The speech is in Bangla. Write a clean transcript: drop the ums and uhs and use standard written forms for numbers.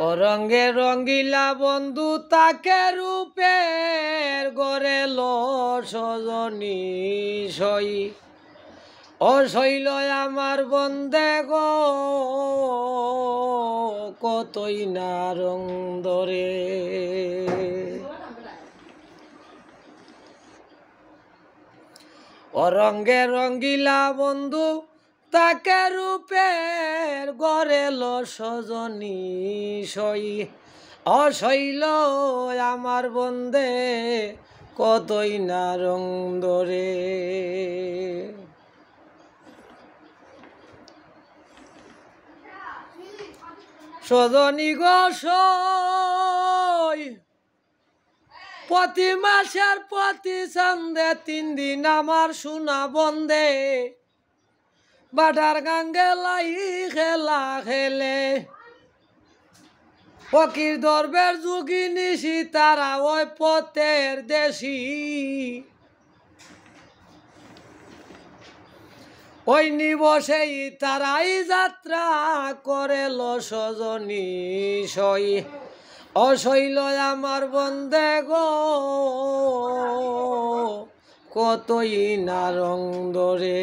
ও রঙ্গে রঙ্গিলা বন্ধু তাকে রূপের গড়ে লো সজনী সই ও শৈল আমার বন্দে গো কতই না রং ধরে ও রঙ্গে রঙ্গিলা বন্ধু তাকে রূপের গড়ে লো সজনী সই অশৈল আমার বন্দে কতই না রং ধরে সজনী গো সই প্রতি মাসের প্রতি সন্ধে 3 দিন আমার সোনা বন্দে বাটার গাঙ্গে লাই খেলা খেলে ফকির দরবের যুগি নিশি তারা ওই পথের দেশি ওই নিবসেই তারাই যাত্রা করে লো সজনী সই অশৈল আমার বন্দে গো কতই না রং ধরে।